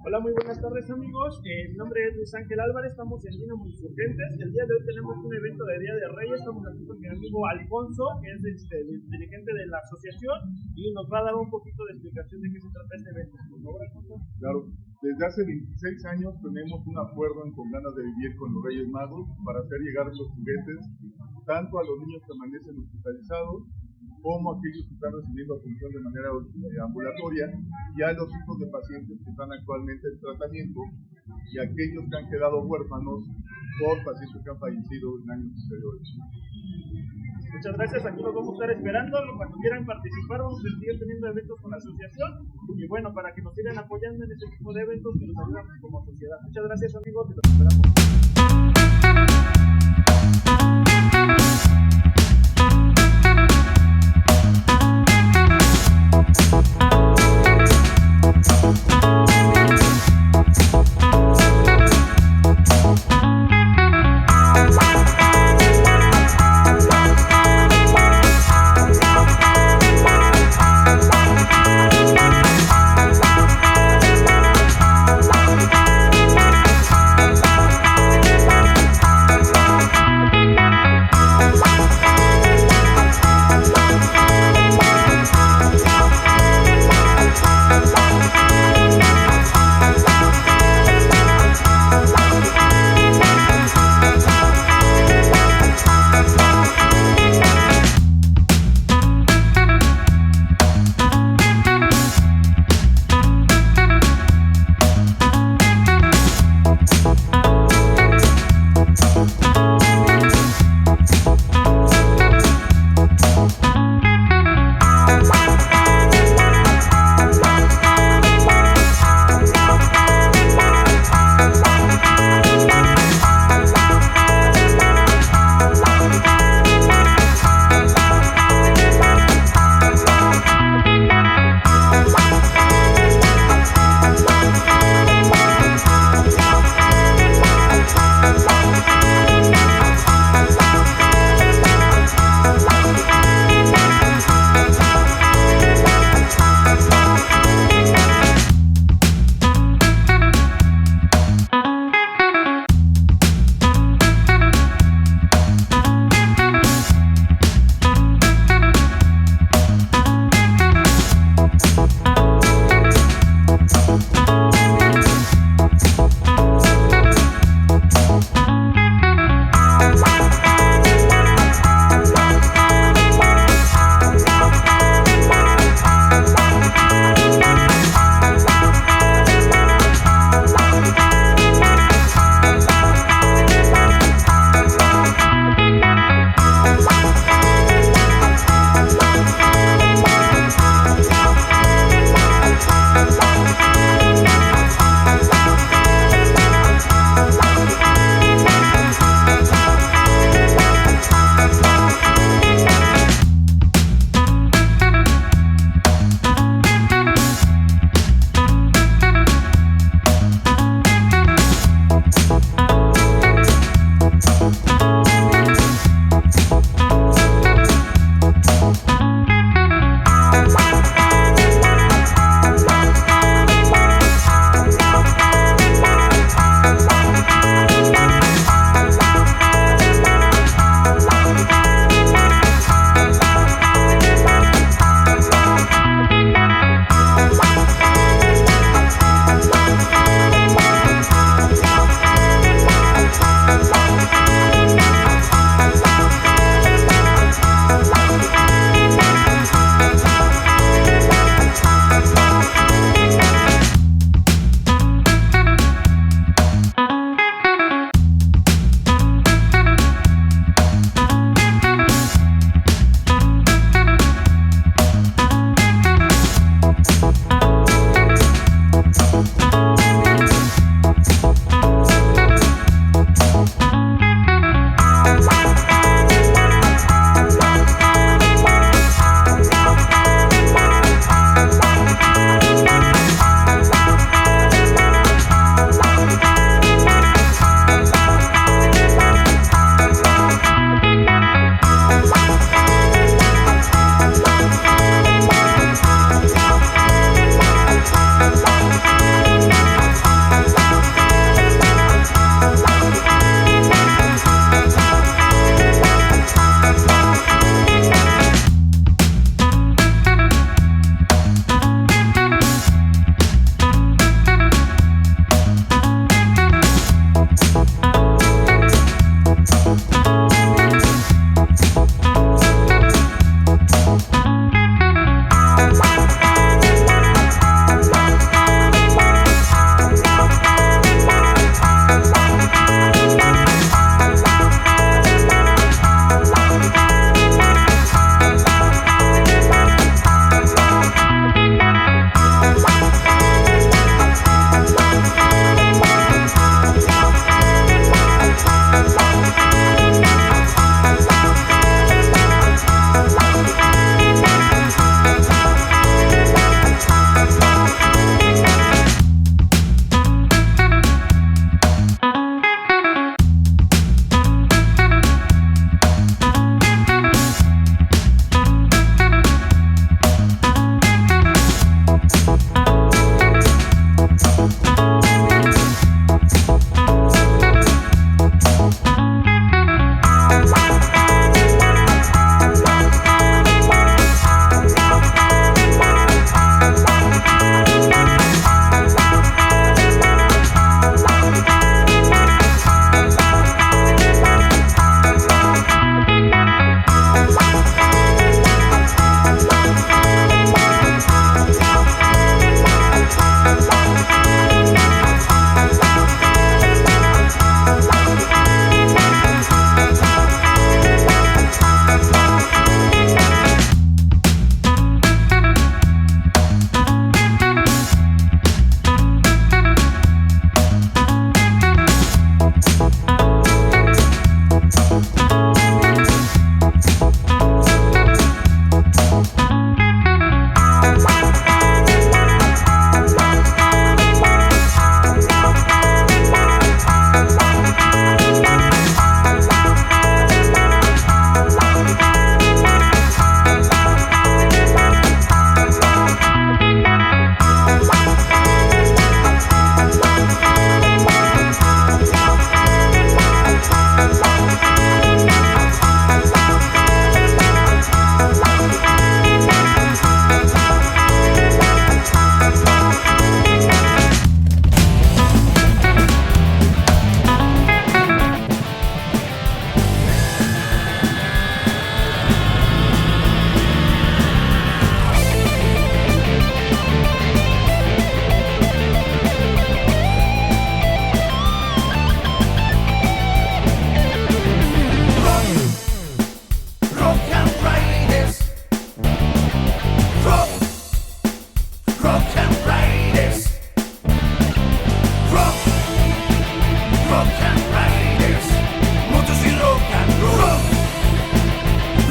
Hola, muy buenas tardes amigos, mi nombre es Luis Ángel Álvarez, estamos en Dinamo Insurgentes. El día de hoy tenemos un evento de Día de Reyes. Estamos aquí con mi amigo Alfonso, que es el dirigente de la asociación, y nos va a dar un poquito de explicación de qué se trata este evento. Por favor, Alfonso. Claro, desde hace 26 años tenemos un acuerdo con Ganas de Vivir con los Reyes Magos para hacer llegar los juguetes tanto a los niños que amanecen hospitalizados como a aquellos que están recibiendo atención de manera ambulatoria, y a los hijos de pacientes que están actualmente en tratamiento, y a aquellos que han quedado huérfanos por pacientes que han fallecido en años anteriores. Muchas gracias, aquí los vamos a estar esperando. Cuando quieran participar, vamos a seguir teniendo eventos con la asociación, y bueno, para que nos sigan apoyando en este tipo de eventos que nos ayudan como sociedad. Muchas gracias amigos, y los esperamos.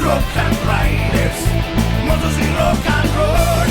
rock and riders, motos y rock and roll.